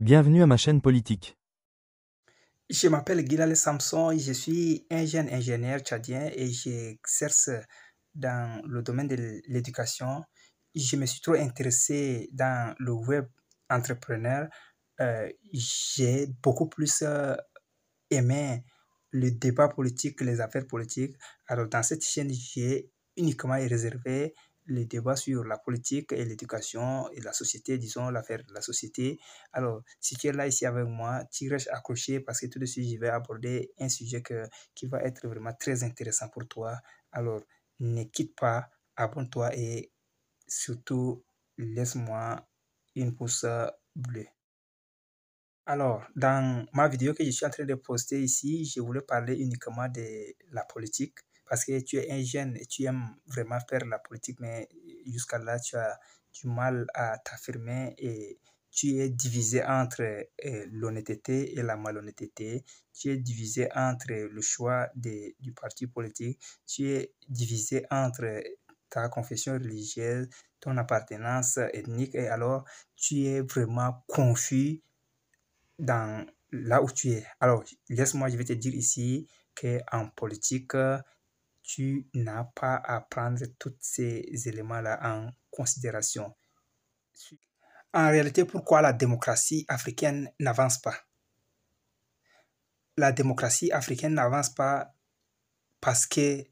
Bienvenue à ma chaîne politique. Je m'appelle Gilal Samson, je suis un jeune ingénieur tchadien et j'exerce dans le domaine de l'éducation. Je me suis trop intéressé dans le web entrepreneur. J'ai beaucoup plus aimé le débat politique que les affaires politiques. Alors dans cette chaîne, j'ai uniquement réservé les débats sur la politique et l'éducation et la société, disons l'affaire de la société. Alors, si tu es là ici avec moi, tu restes accroché parce que tout de suite, je vais aborder un sujet qui va être vraiment très intéressant pour toi. Alors, ne quitte pas, abonne-toi et surtout, laisse-moi une pouce bleue. Alors, dans ma vidéo que je suis en train de poster ici, je voulais parler uniquement de la politique parce que tu es un jeune et tu aimes vraiment faire la politique, mais jusqu'à là, tu as du mal à t'affirmer et tu es divisé entre l'honnêteté et la malhonnêteté. Tu es divisé entre le choix du parti politique. Tu es divisé entre ta confession religieuse, ton appartenance ethnique et alors tu es vraiment confus dans là où tu es. Alors, laisse-moi, je vais te dire ici qu'en politique, tu n'as pas à prendre tous ces éléments-là en considération. En réalité, pourquoi la démocratie africaine n'avance pas? La démocratie africaine n'avance pas parce que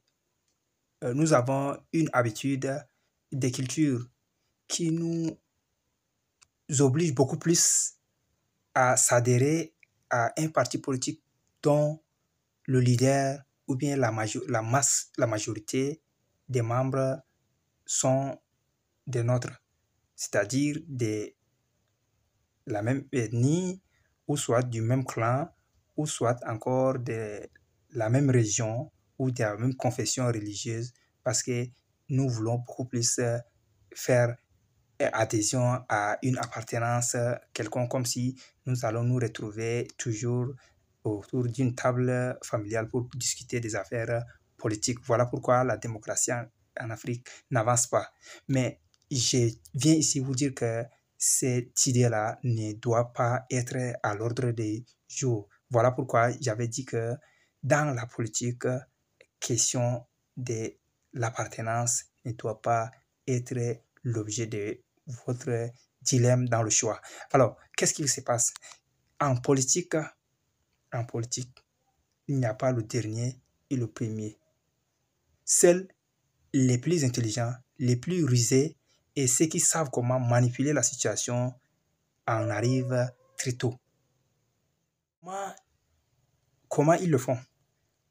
nous avons une habitude de culture qui nous oblige beaucoup plus à s'adhérer à un parti politique dont le leader ou bien la majorité des membres sont des nôtres, c'est-à-dire de la même ethnie, ou soit du même clan, ou soit encore de la même région, ou de la même confession religieuse, parce que nous voulons beaucoup plus faire adhésion à une appartenance quelconque, comme si nous allons nous retrouver toujours autour d'une table familiale pour discuter des affaires politiques. Voilà pourquoi la démocratie en Afrique n'avance pas. Mais je viens ici vous dire que cette idée-là ne doit pas être à l'ordre des jours. Voilà pourquoi j'avais dit que dans la politique, question de l'appartenance ne doit pas être l'objet de votre dilemme dans le choix. Alors, qu'est-ce qui se passe? En politique, il n'y a pas le dernier et le premier. Seuls les plus intelligents, les plus rusés et ceux qui savent comment manipuler la situation en arrivent très tôt. Comment ils le font?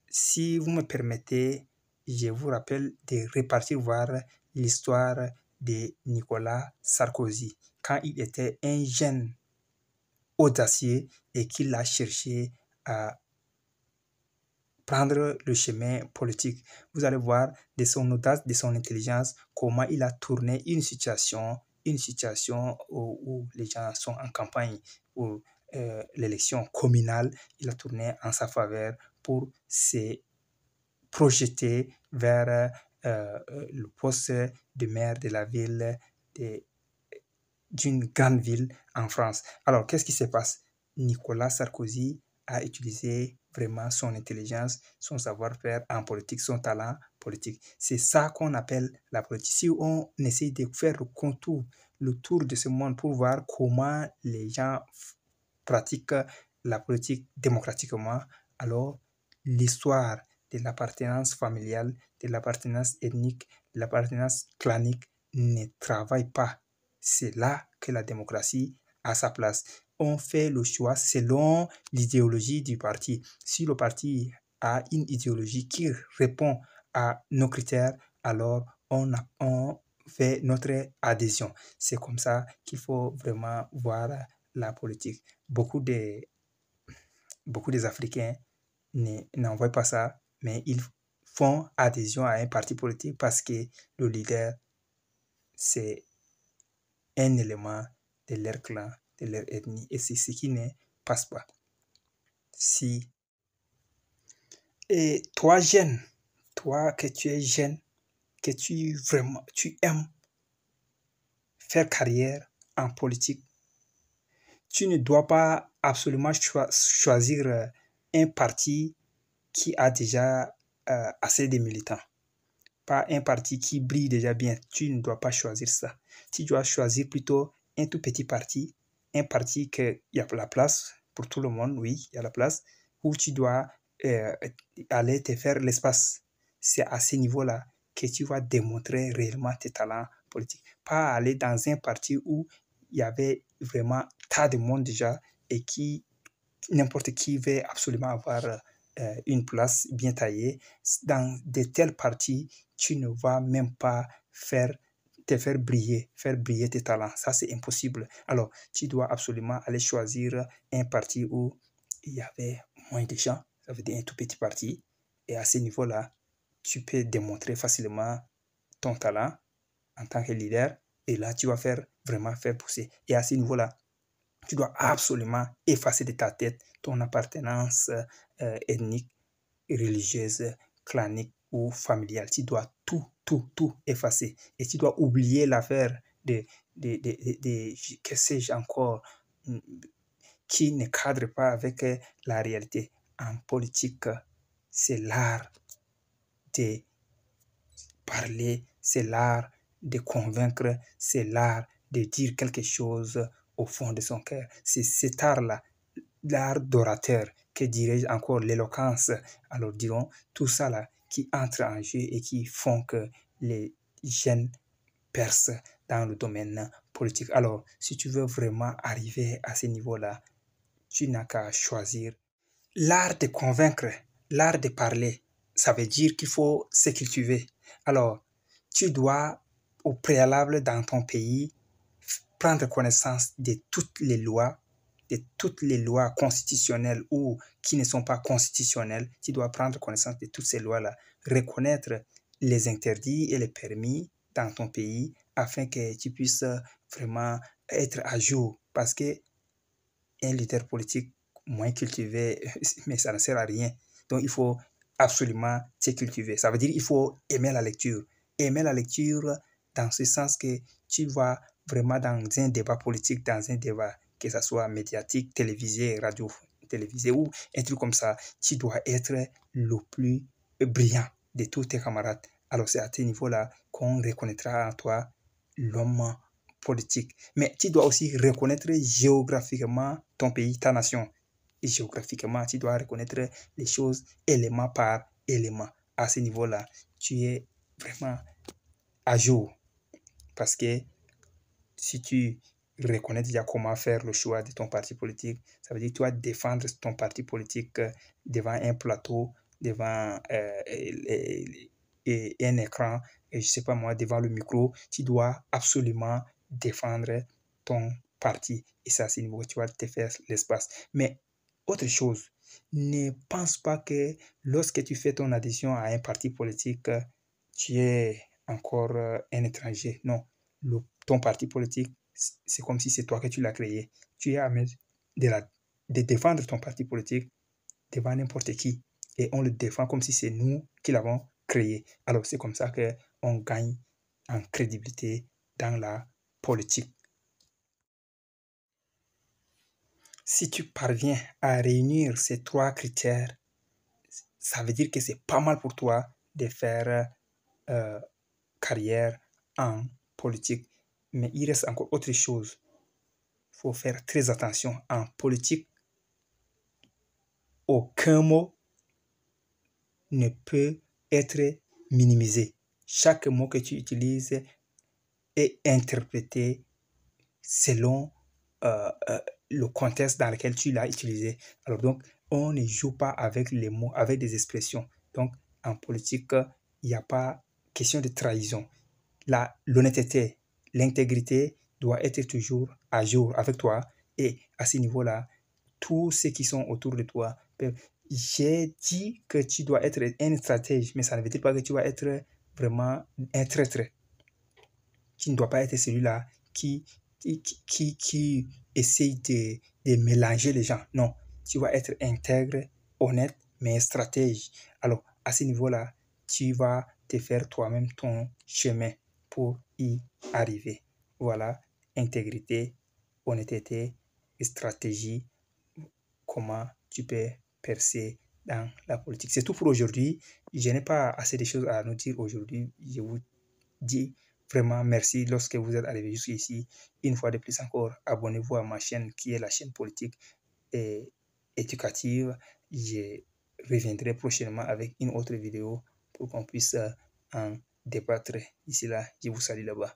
Si vous me permettez, je vous rappelle de repartir voir l'histoire de Nicolas Sarkozy quand il était un jeune audacieux et qu'il a cherché à prendre le chemin politique. Vous allez voir de son audace, de son intelligence, comment il a tourné une situation où les gens sont en campagne, où l'élection communale, il a tourné en sa faveur pour se projeté vers le poste de maire de la ville, d'une grande ville en France. Alors, qu'est-ce qui se passe? Nicolas Sarkozy a utilisé vraiment son intelligence, son savoir-faire en politique, son talent politique. C'est ça qu'on appelle la politique. Si on essaie de faire le tour de ce monde pour voir comment les gens pratiquent la politique démocratiquement, alors l'histoire de l'appartenance familiale, de l'appartenance ethnique, de l'appartenance clanique ne travaille pas. C'est là que la démocratie a sa place. On fait le choix selon l'idéologie du parti. Si le parti a une idéologie qui répond à nos critères, alors on fait notre adhésion. C'est comme ça qu'il faut vraiment voir la politique. Beaucoup des Africains n'envoient pas ça, mais ils font adhésion à un parti politique parce que le leader, c'est un élément de leur clan, de leur ethnie, et c'est ce qui ne passe pas. Si et toi jeune, toi que tu es jeune, que tu aimes faire carrière en politique, tu ne dois pas absolument choisir un parti qui a déjà assez de militants, pas un parti qui brille déjà bien. Tu ne dois pas choisir ça. Tu dois choisir plutôt un tout petit parti, un parti qu'il y a la place pour tout le monde, oui, il y a la place, où tu dois euh, aller te faire l'espace. C'est à ce niveau-là que tu vas démontrer réellement tes talents politiques. Pas aller dans un parti où il y avait vraiment tas de monde déjà et qui n'importe qui veut absolument avoir une place bien taillée. Dans de telles parties, tu ne vas même pas te faire briller tes talents. Ça, c'est impossible. Alors, tu dois absolument aller choisir un parti où il y avait moins de gens, ça veut dire un tout petit parti. Et à ce niveau-là, tu peux démontrer facilement ton talent en tant que leader. Et là, tu vas vraiment faire pousser. Et à ce niveau-là, tu dois absolument effacer de ta tête ton appartenance ethnique, religieuse, clanique ou familiale. Tu dois tout effacer. Et tu dois oublier l'affaire que sais-je encore, qui ne cadre pas avec la réalité. En politique, c'est l'art de parler, c'est l'art de convaincre, c'est l'art de dire quelque chose au fond de son cœur. C'est cet art-là, l'art d'orateur, que dirais-je encore, l'éloquence. Alors dirons tout ça là qui entre en jeu et qui font que les jeunes percent dans le domaine politique. Alors, si tu veux vraiment arriver à ce niveau-là, tu n'as qu'à choisir l'art de convaincre, l'art de parler. Ça veut dire qu'il faut se cultiver. Alors, tu dois, au préalable dans ton pays, prendre connaissance de toutes les lois constitutionnelles ou qui ne sont pas constitutionnelles. Tu dois prendre connaissance de toutes ces lois-là, reconnaître les interdits et les permis dans ton pays afin que tu puisses vraiment être à jour. Parce que un leader politique moins cultivé, mais ça ne sert à rien. Donc, il faut absolument se cultiver. Ça veut dire qu'il faut aimer la lecture. Aimer la lecture dans ce sens que tu vas vraiment dans un débat politique, dans un débat, que ce soit médiatique, télévisé, radio, télévisé ou un truc comme ça, tu dois être le plus brillant de tous tes camarades. Alors, c'est à ce niveau-là qu'on reconnaîtra en toi l'homme politique. Mais tu dois aussi reconnaître géographiquement ton pays, ta nation. Et géographiquement, tu dois reconnaître les choses élément par élément. À ce niveau-là, tu es vraiment à jour. Parce que si tu reconnais déjà comment faire le choix de ton parti politique, ça veut dire que tu vas défendre ton parti politique devant un plateau, devant un écran, et je sais pas moi, devant le micro. Tu dois absolument défendre ton parti. Et ça, c'est niveau tu vas te faire l'espace. Mais autre chose, ne pense pas que lorsque tu fais ton adhésion à un parti politique, tu es encore un étranger. Non, ton parti politique, c'est comme si c'est toi que tu l'as créé. Tu es à même de défendre ton parti politique devant n'importe qui. Et on le défend comme si c'est nous qui l'avons créé. Alors c'est comme ça qu'on gagne en crédibilité dans la politique. Si tu parviens à réunir ces trois critères, ça veut dire que c'est pas mal pour toi de faire carrière en politique. Mais il reste encore autre chose. Il faut faire très attention. En politique, aucun mot ne peut être minimisé. Chaque mot que tu utilises est interprété selon le contexte dans lequel tu l'as utilisé. Alors donc, on ne joue pas avec les mots, avec des expressions. Donc, en politique, il n'y a pas question de trahison. L'honnêteté, l'intégrité doit être toujours à jour avec toi. Et à ce niveau-là, tous ceux qui sont autour de toi peuvent. J'ai dit que tu dois être un stratège, mais ça ne veut dire pas que tu vas être vraiment un traître. Tu ne dois pas être celui-là qui essaye de mélanger les gens. Non, tu vas être intègre, honnête, mais stratège. Alors, à ce niveau-là, tu vas te faire toi-même ton chemin pour y arriver. Voilà, intégrité, honnêteté stratégies, comment tu peux percer dans la politique. C'est tout pour aujourd'hui. Je n'ai pas assez de choses à nous dire aujourd'hui. Je vous dis vraiment merci lorsque vous êtes arrivé jusqu'ici. Une fois de plus encore, abonnez-vous à ma chaîne qui est la chaîne politique et éducative. Je reviendrai prochainement avec une autre vidéo pour qu'on puisse en débattre. D'ici là, je vous salue là-bas.